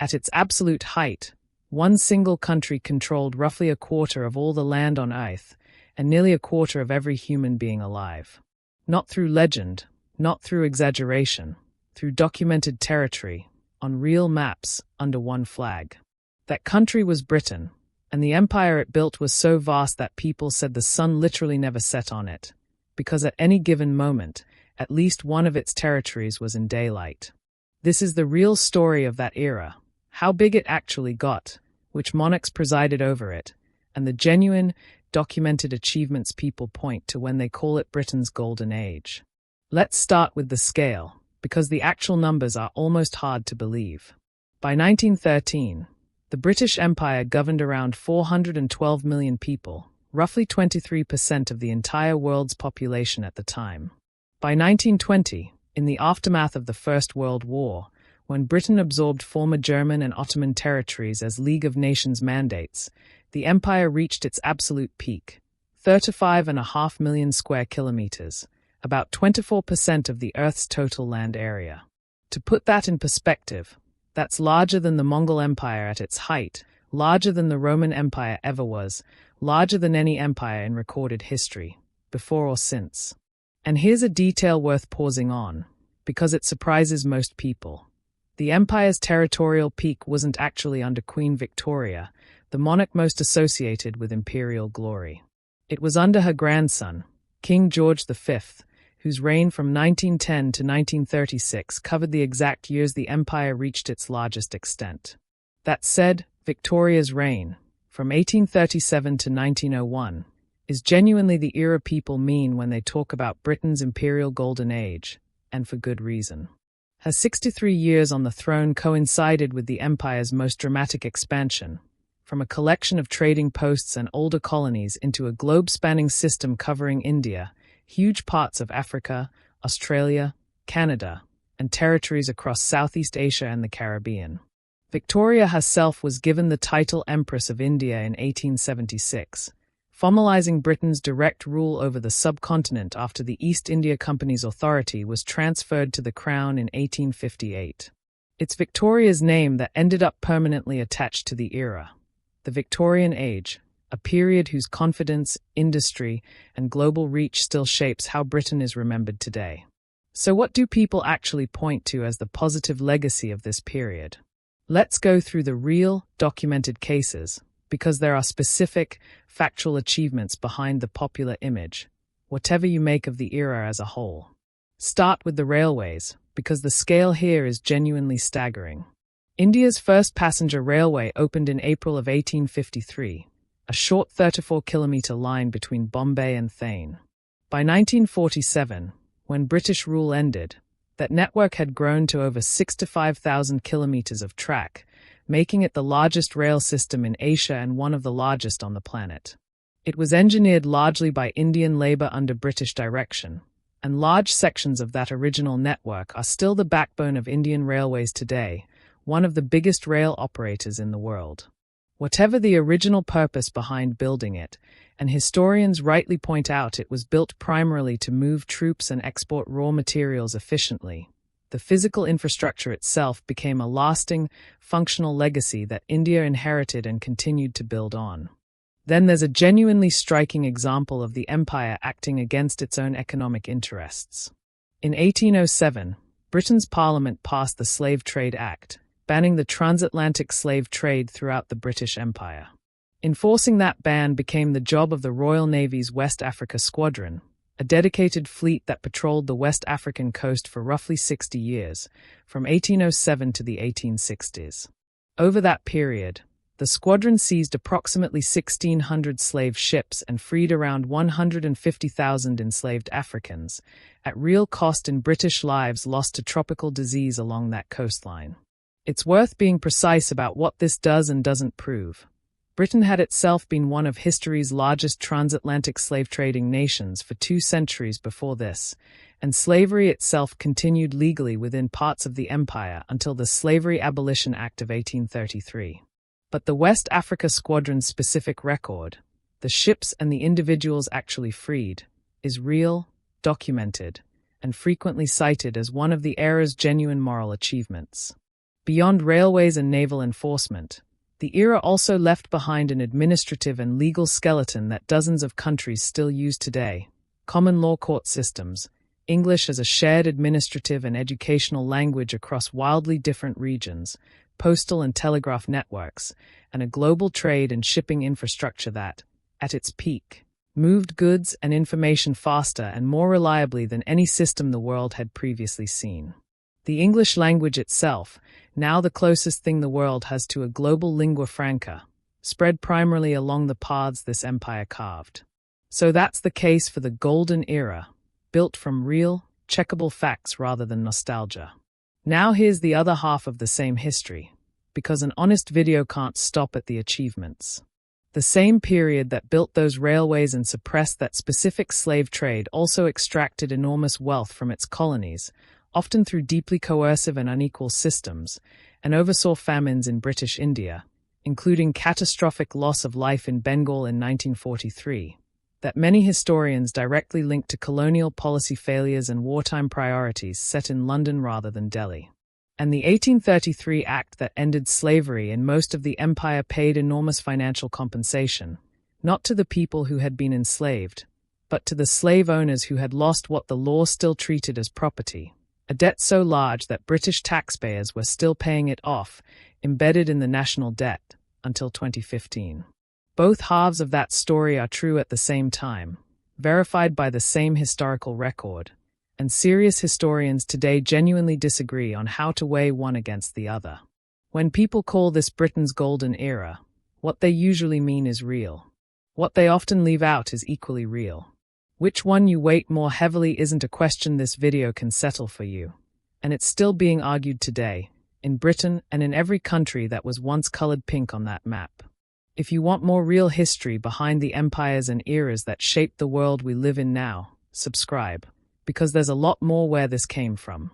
At its absolute height, one single country controlled roughly a quarter of all the land on Earth and nearly a quarter of every human being alive. Not through legend, not through exaggeration, through documented territory, on real maps, under one flag. That country was Britain, and the empire it built was so vast that people said the sun literally never set on it, because at any given moment, at least one of its territories was in daylight. This is the real story of that era, how big it actually got, which monarchs presided over it, and the genuine, documented achievements people point to when they call it Britain's Golden Age. Let's start with the scale, because the actual numbers are almost hard to believe. By 1913, the British Empire governed around 412 million people, roughly 23% of the entire world's population at the time. By 1920, in the aftermath of the First World War, when Britain absorbed former German and Ottoman territories as League of Nations mandates, the empire reached its absolute peak, 35.5 million square kilometers, about 24% of the Earth's total land area. To put that in perspective, that's larger than the Mongol Empire at its height, larger than the Roman Empire ever was, larger than any empire in recorded history, before or since. And here's a detail worth pausing on, because it surprises most people. The empire's territorial peak wasn't actually under Queen Victoria, the monarch most associated with imperial glory. It was under her grandson, King George V, whose reign from 1910 to 1936 covered the exact years the empire reached its largest extent. That said, Victoria's reign, from 1837 to 1901, is genuinely the era people mean when they talk about Britain's imperial golden age, and for good reason. Her 63 years on the throne coincided with the empire's most dramatic expansion, from a collection of trading posts and older colonies into a globe-spanning system covering India, huge parts of Africa, Australia, Canada, and territories across Southeast Asia and the Caribbean. Victoria herself was given the title Empress of India in 1876, formalizing Britain's direct rule over the subcontinent after the East India Company's authority was transferred to the Crown in 1858. It's Victoria's name that ended up permanently attached to the era. The Victorian Age, a period whose confidence, industry, and global reach still shapes how Britain is remembered today. So what do people actually point to as the positive legacy of this period? Let's go through the real, documented cases, because there are specific, factual achievements behind the popular image, whatever you make of the era as a whole. Start with the railways, because the scale here is genuinely staggering. India's first passenger railway opened in April of 1853, a short 34-kilometer line between Bombay and Thane. By 1947, when British rule ended, that network had grown to over 65,000 kilometers of track, making it the largest rail system in Asia and one of the largest on the planet. It was engineered largely by Indian labor under British direction, and large sections of that original network are still the backbone of Indian railways today, one of the biggest rail operators in the world. Whatever the original purpose behind building it, and historians rightly point out it was built primarily to move troops and export raw materials efficiently, the physical infrastructure itself became a lasting, functional legacy that India inherited and continued to build on. Then there's a genuinely striking example of the empire acting against its own economic interests. In 1807, Britain's Parliament passed the Slave Trade Act, banning the transatlantic slave trade throughout the British Empire. Enforcing that ban became the job of the Royal Navy's West Africa Squadron, a dedicated fleet that patrolled the West African coast for roughly 60 years, from 1807 to the 1860s. Over that period, the squadron seized approximately 1,600 slave ships and freed around 150,000 enslaved Africans, at real cost in British lives lost to tropical disease along that coastline. It's worth being precise about what this does and doesn't prove. Britain had itself been one of history's largest transatlantic slave-trading nations for 2 centuries before this, and slavery itself continued legally within parts of the empire until the Slavery Abolition Act of 1833. But the West Africa Squadron's specific record, the ships and the individuals actually freed, is real, documented, and frequently cited as one of the era's genuine moral achievements. Beyond railways and naval enforcement, the era also left behind an administrative and legal skeleton that dozens of countries still use today: common law court systems, English as a shared administrative and educational language across wildly different regions, postal and telegraph networks, and a global trade and shipping infrastructure that, at its peak, moved goods and information faster and more reliably than any system the world had previously seen. The English language itself, now the closest thing the world has to a global lingua franca, spread primarily along the paths this empire carved. So that's the case for the Golden Era, built from real, checkable facts rather than nostalgia. Now here's the other half of the same history, because an honest video can't stop at the achievements. The same period that built those railways and suppressed that specific slave trade also extracted enormous wealth from its colonies, often through deeply coercive and unequal systems, and oversaw famines in British India, including catastrophic loss of life in Bengal in 1943, that many historians directly link to colonial policy failures and wartime priorities set in London rather than Delhi. And the 1833 Act that ended slavery in most of the empire paid enormous financial compensation, not to the people who had been enslaved, but to the slave owners who had lost what the law still treated as property, a debt so large that British taxpayers were still paying it off, embedded in the national debt, until 2015. Both halves of that story are true at the same time, verified by the same historical record, and serious historians today genuinely disagree on how to weigh one against the other. When people call this Britain's Golden Era, what they usually mean is real. What they often leave out is equally real. Which one you weight more heavily isn't a question this video can settle for you, and it's still being argued today, in Britain and in every country that was once colored pink on that map. If you want more real history behind the empires and eras that shaped the world we live in now, subscribe, because there's a lot more where this came from.